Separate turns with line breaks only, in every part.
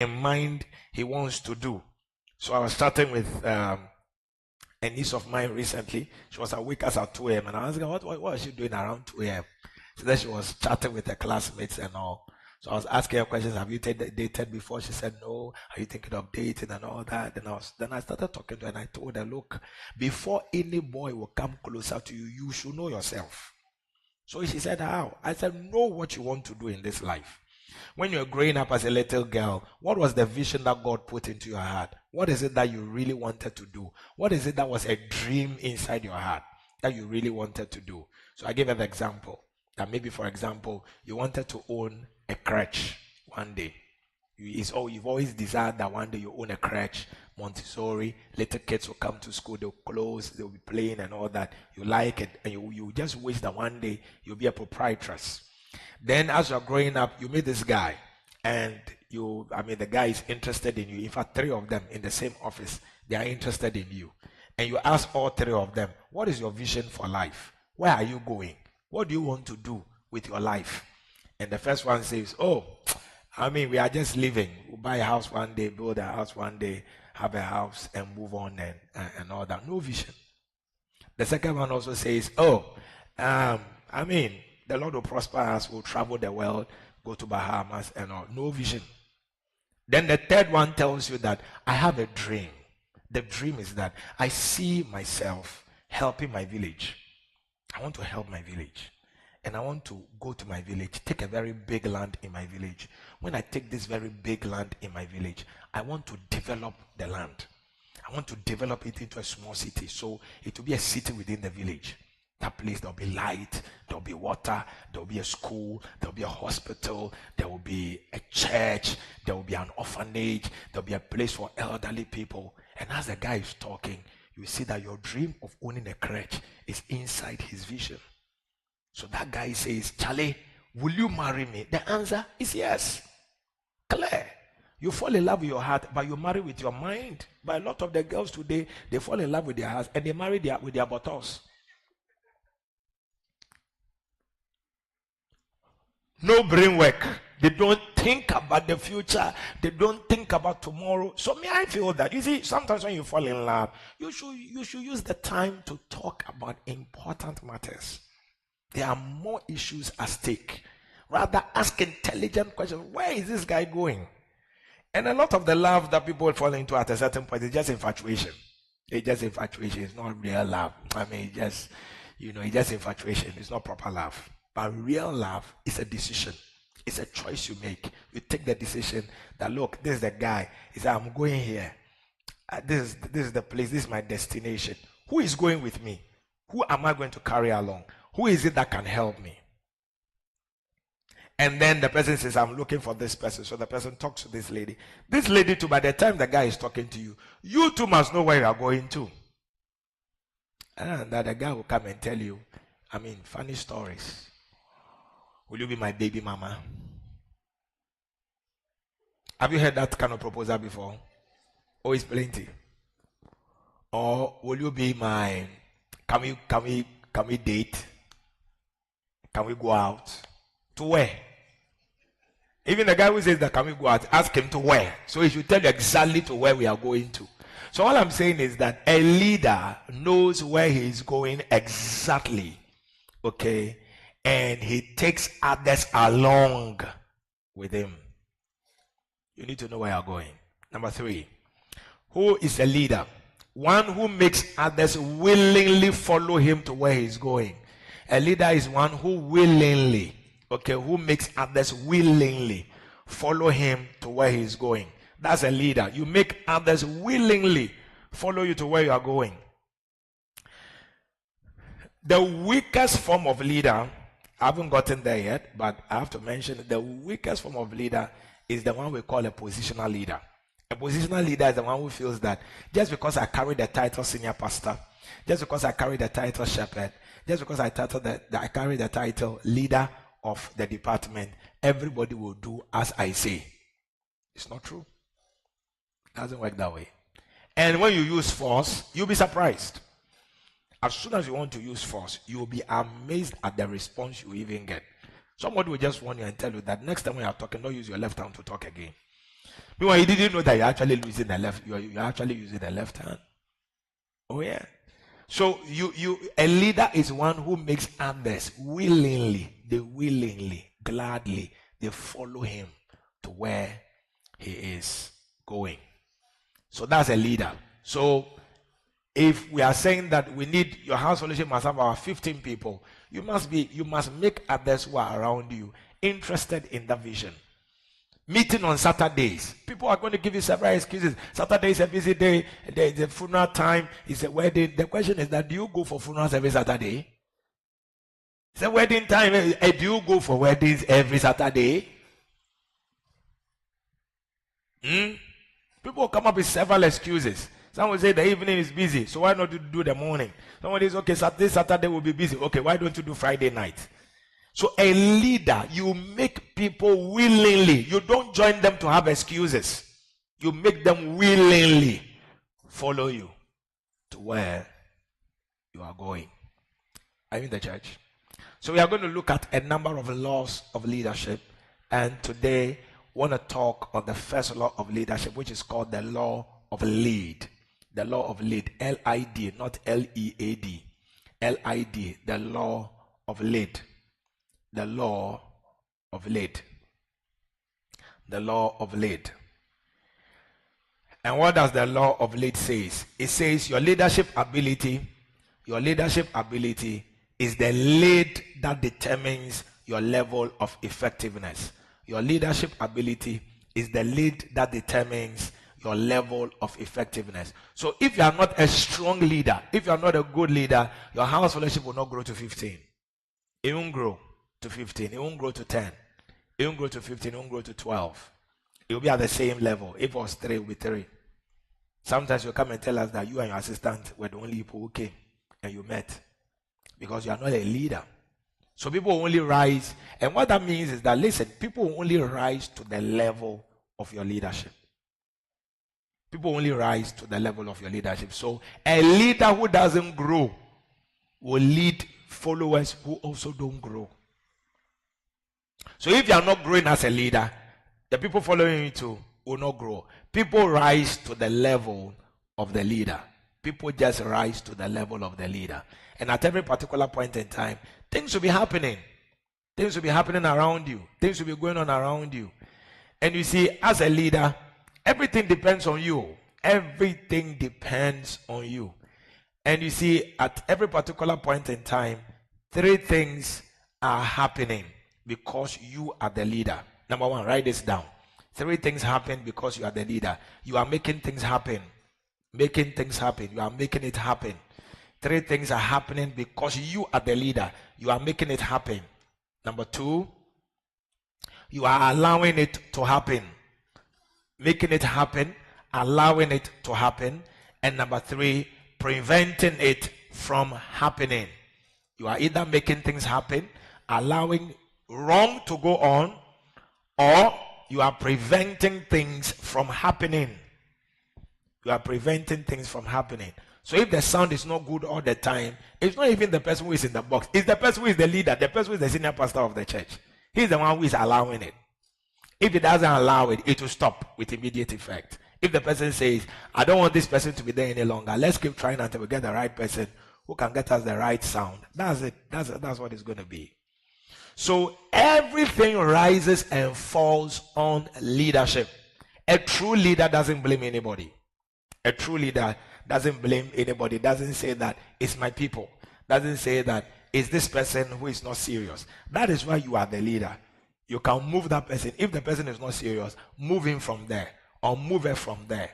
in mind he wants to do. So I was starting with a niece of mine recently. She was awake as at 2 a.m. and I was asking, what was she doing around 2 a.m.? So then she was chatting with her classmates and all. So I was asking her questions. Have you dated before? She said no. Are you thinking of dating and all that? Then I started talking to her and I told her, look, before any boy will come closer to you, you should know yourself. So she said, how? I said, know what you want to do in this life. When you were growing up as a little girl, what was the vision that God put into your heart? What is it that you really wanted to do? What is it that was a dream inside your heart that you really wanted to do? So I gave an example. That maybe, for example, you wanted to own a crèche one day. You've always desired that one day you own a crèche, Montessori, little kids will come to school, they'll close, they'll be playing and all that. You like it, and you just wish that one day you'll be a proprietress. Then as you're growing up, you meet this guy, and the guy is interested in you. In fact, 3 of them in the same office, they are interested in you. And you ask all 3 of them, what is your vision for life? Where are you going? What do you want to do with your life? And the first one says, we are just living. We'll buy a house one day, build a house one day, have a house and move on and all that. No vision. The second one also says, the Lord will prosper us, we'll travel the world, go to Bahamas and all. No vision. Then the third one tells you that I have a dream. The dream is that I see myself helping my village. I want to help my village. And I want to go to my village, take a very big land in my village. When I take this very big land in my village, I want to develop the land. I want to develop it into a small city. So it will be a city within the village. That place, there'll be light, there'll be water, there'll be a school, there'll be a hospital, there will be a church, there will be an orphanage, there'll be a place for elderly people. And as the guy is talking, you see that your dream of owning a crèche is inside his vision. So that guy says, Charlie, will you marry me? The answer is yes. Clear. You fall in love with your heart, but you marry with your mind. But a lot of the girls today, they fall in love with their hearts and they marry with their buttocks. No brain work. They don't think about the future. They don't think about tomorrow. So I feel that, you see, sometimes when you fall in love, you should use the time to talk about important matters. There are more issues at stake. Rather ask intelligent questions. Where is this guy going? And a lot of the love that people fall into at a certain point is just infatuation. It's just infatuation. It's not real love. It's just infatuation. It's not proper love. But real love is a decision. It's a choice you make. You take the decision that, look, this is the guy. He said, I'm going here. This is the place. This is my destination. Who is going with me? Who am I going to carry along? Who is it that can help me? And then the person says, I'm looking for this person. So the person talks to this lady. This lady too, by the time the guy is talking to you, you too must know where you are going to. And that the guy will come and tell you, funny stories. Will you be my baby mama? Have you heard that kind of proposal before? Oh, it's plenty. Or will you be my, can we date? Can we go out? To where? Even the guy who says that can we go out, ask him to where. So he should tell you exactly to where we are going to. So all I'm saying is that a leader knows where he is going exactly. Okay? And he takes others along with him. You need to know where you're going. Number 3. Who is a leader? One who makes others willingly follow him to where he's going. A leader is one who willingly, who makes others willingly follow him to where he's going. That's a leader. You make others willingly follow you to where you are going. The weakest form of leader, I haven't gotten there yet, but I have to mention the weakest form of leader is the one we call a positional leader. A positional leader is the one who feels that just because I carry the title senior pastor, just because I carry the title shepherd, just because I carry the title leader of the department, everybody will do as I say. It's not true. It doesn't work that way. And when you use force, you'll be surprised. As soon as you want to use force, you'll be amazed at the response you even get. Somebody will just warn you and tell you that next time when you're talking, don't use your left hand to talk again. Meanwhile, you didn't know that you're actually losing the left. You're actually using the left hand. Oh yeah. So a leader is one who makes others willingly, gladly, they follow him to where he is going. So that's a leader. So if we are saying that we need, your house fellowship must have about 15 people, you must make others who are around you interested in that vision. Meeting on Saturdays. People are going to give you several excuses. Saturday is a busy day. There is a funeral time. It's a wedding. The question is that, do you go for funerals every Saturday? It's a wedding time. Do you go for weddings every Saturday? People come up with several excuses. Some will say the evening is busy, so why not do the morning? Someone is okay, Saturday will be busy. Okay, why don't you do Friday night? So a leader, you make people willingly. You don't join them to have excuses. You make them willingly follow you to where you are going. Are you in the church? So we are going to look at a number of laws of leadership. And today, I want to talk on the first law of leadership, which is called the law of lead. The law of lead. L-I-D, not L-E-A-D. L-I-D, the law of lead. The law of lead. The law of lead. And what does the law of lead say? It says your leadership ability is the lead that determines your level of effectiveness. Your leadership ability is the lead that determines your level of effectiveness. So if you are not a strong leader, if you are not a good leader, your house fellowship will not grow to 15. It won't grow to 15. It won't grow to 10. It won't grow to 15. It won't grow to 12. It will be at the same level. If it was 3, it will be 3. Sometimes you come and tell us that you and your assistant were the only people who came and you met because you are not a leader. So people will only rise. And what that means is that, listen, people will only rise to the level of your leadership. People only rise to the level of your leadership. So a leader who doesn't grow will lead followers who also don't grow. So if you are not growing as a leader, the people following you too will not grow. People rise to the level of the leader. People just rise to the level of the leader. And at every particular point in time, things will be happening. Things will be happening around you. Things will be going on around you. And you see, as a leader, everything depends on you. Everything depends on you. And you see, at every particular point in time, 3 things are happening because you are the leader. Number 1, write this down. 3 things happen because you are the leader. You are making things happen. Making things happen. You are making it happen. 3 things are happening because you are the leader. You are making it happen. Number 2, you are allowing it to happen. Making it happen, allowing it to happen. And number 3, preventing it from happening. You are either making things happen, allowing wrong to go on, or you are preventing things from happening. You are preventing things from happening. So if the sound is not good all the time, it's not even the person who is in the box. It's the person who is the leader, the person who is the senior pastor of the church. He's the one who is allowing it. If he doesn't allow it, it will stop with immediate effect. If the person says, I don't want this person to be there any longer, let's keep trying until we get the right person who can get us the right sound. That's it. That's what it's going to be. So everything rises and falls on leadership. A true leader doesn't blame anybody. A true leader doesn't blame anybody. Doesn't say that it's my people. Doesn't say that it's this person who is not serious. That is why you are the leader. You can move that person. If the person is not serious, move him from there or move her from there.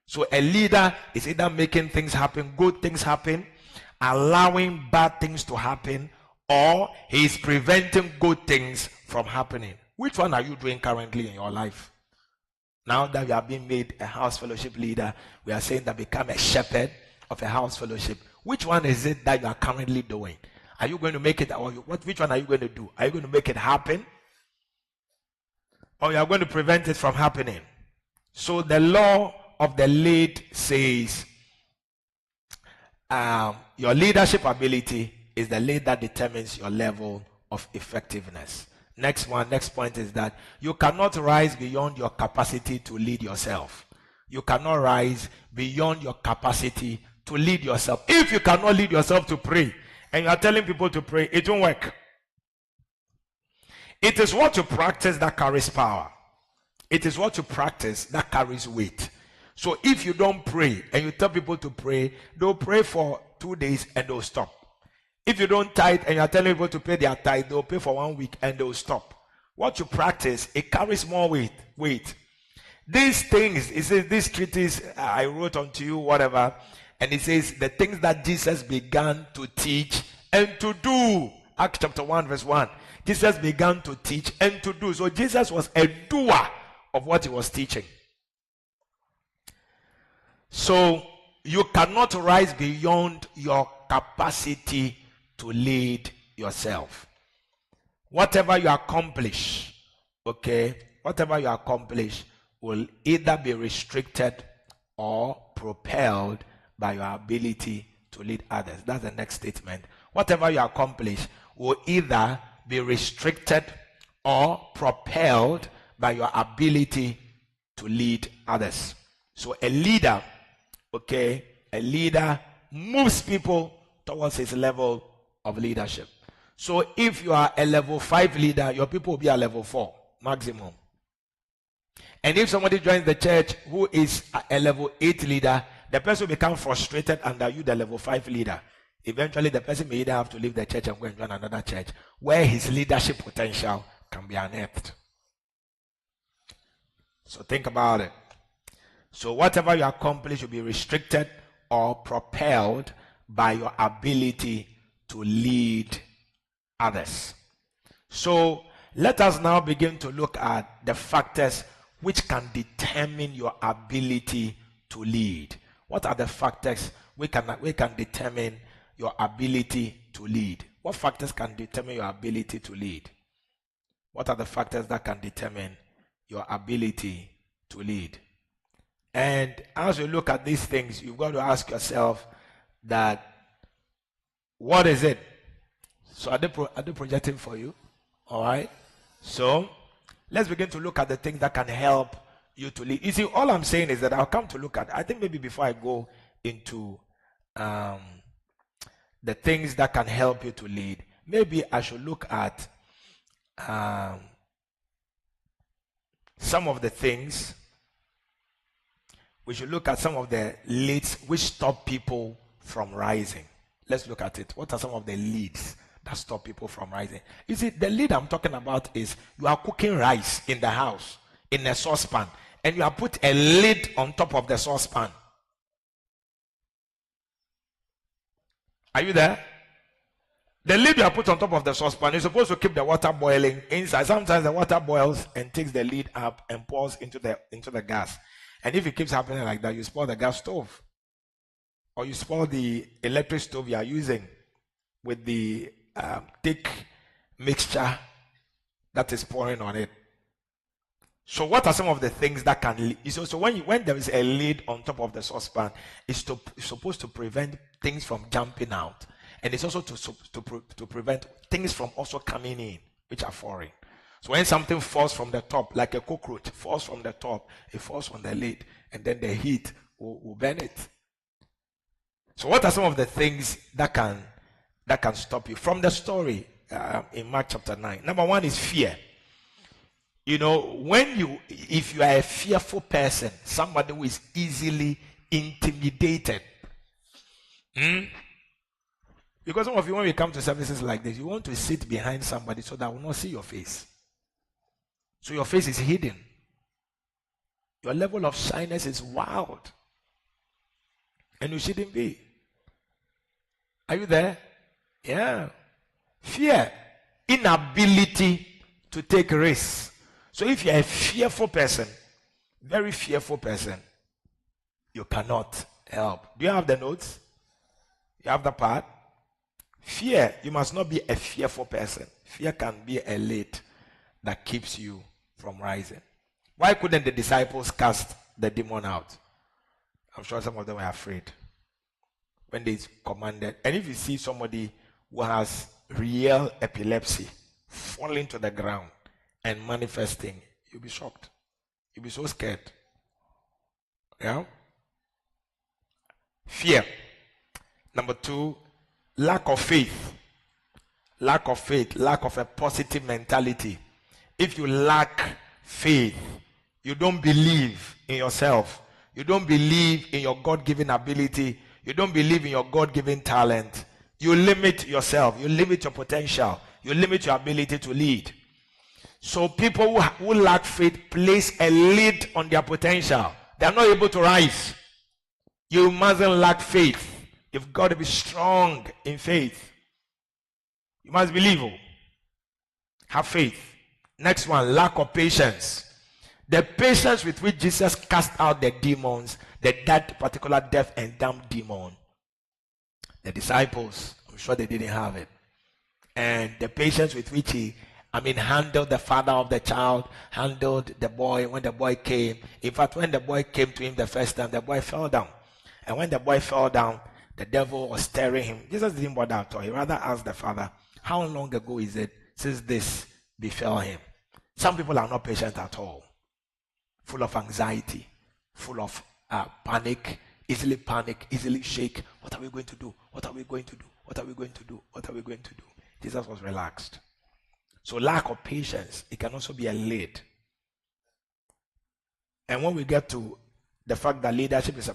So a leader is either making things happen, good things happen, allowing bad things to happen, or he is preventing good things from happening. Which one are you doing currently in your life? Now that you have been made a house fellowship leader, we are saying that become a shepherd of a house fellowship. Which one is it that you are currently doing? Are you going to make it, or which one are you going to do? Are you going to make it happen? Or you are going to prevent it from happening? So the law of the lead says your leadership ability is the lead that determines your level of effectiveness. Next point is that you cannot rise beyond your capacity to lead yourself. You cannot rise beyond your capacity to lead yourself. If you cannot lead yourself to pray, and you are telling people to pray, it won't work. It is what you practice that carries power. It is what you practice that carries weight. So if you don't pray and you tell people to pray, they'll pray for 2 days and they'll stop. If you don't tithe and you are telling people to pay their tithe, they'll pay for 1 week and they'll stop. What you practice, it carries more weight. These things, it says, this treatise I wrote unto you, whatever, and it says the things that Jesus began to teach and to do. Acts chapter 1 verse 1. Jesus began to teach and to do. So Jesus was a doer of what he was teaching. So you cannot rise beyond your capacity to lead yourself. Whatever you accomplish, whatever you accomplish will either be restricted or propelled by your ability to lead others. That's the next statement. Whatever you accomplish will either be restricted or propelled by your ability to lead others. So a leader moves people towards his level of leadership. So if you are a level 5 leader, your people will be a level 4 maximum. And if somebody joins the church who is a level 8 leader, the person will become frustrated under you, the level 5 leader. Eventually, the person may either have to leave the church and go and join another church where his leadership potential can be unearthed. So think about it. So whatever you accomplish will be restricted or propelled by your ability to lead others. So let us now begin to look at the factors which can determine your ability to lead. What are the factors we can determine your ability to lead? What factors can determine your ability to lead? What are the factors that can determine your ability to lead? And as you look at these things, you've got to ask yourself that, what is it? So are they projecting for you? All right. So let's begin to look at the things that can help you to lead. You see, all I'm saying is that I'll come to look at, I think maybe before I go into the things that can help you to lead, maybe I should look at some of the things. We should look at some of the leads which stop people from rising. Let's look at it. What are some of the leads that stop people from rising? You see, the lead I'm talking about is you are cooking rice in the house, in a saucepan, and you have put a lid on top of the saucepan. Are you there? The lid you have put on top of the saucepan is supposed to keep the water boiling inside. Sometimes the water boils and takes the lid up and pours into the gas. And if it keeps happening like that, you spoil the gas stove, or you spoil the electric stove you are using with the thick mixture that is pouring on it. So what are some of the things that can lead? So when there is a lid on top of the saucepan, it's supposed to prevent things from jumping out, and it's also to prevent things from also coming in, which are foreign. So when something falls from the top, like a cockroach falls from the top, it falls on the lid, and then the heat will burn it. So what are some of the things that can stop you? From the story in Mark chapter 9, number 1 is fear. You know, if you are a fearful person, somebody who is easily intimidated. Because some of you, when we come to services like this, you want to sit behind somebody so that I will not see your face. So your face is hidden. Your level of shyness is wild. And you shouldn't be. Are you there? Yeah. Fear. Inability to take risks. So if you're a fearful person, very fearful person, you cannot help. Do you have the notes? You have the part? Fear. You must not be a fearful person. Fear can be a lid that keeps you from rising. Why couldn't the disciples cast the demon out? I'm sure some of them were afraid when they commanded. And if you see somebody who has real epilepsy, falling to the ground and manifesting, you'll be shocked. You'll be so scared. Yeah? Fear. Number 2, lack of faith. Lack of faith, lack of a positive mentality. If you lack faith, you don't believe in yourself. You don't believe in your God-given ability. You don't believe in your God-given talent. You limit yourself. You limit your potential. You limit your ability to lead. So people who lack faith place a lid on their potential. They are not able to rise. You mustn't lack faith. You've got to be strong in faith. You must believe. Have faith. Next one, lack of patience. The patience with which Jesus cast out the demons, that particular deaf and dumb demon, the disciples, I'm sure they didn't have it. And the patience with which he handled the father of the child, handled the boy when the boy came. In fact, when the boy came to him the first time, the boy fell down. And when the boy fell down, the devil was staring him. Jesus didn't bother at all. He rather asked the father, how long ago is it since this befell him? Some people are not patient at all. Full of anxiety, full of panic, easily shake. What are we going to do? What are we going to do? What are we going to do? What are we going to do? Jesus was relaxed. So lack of patience, it can also be a lid. And when we get to the fact that leadership is a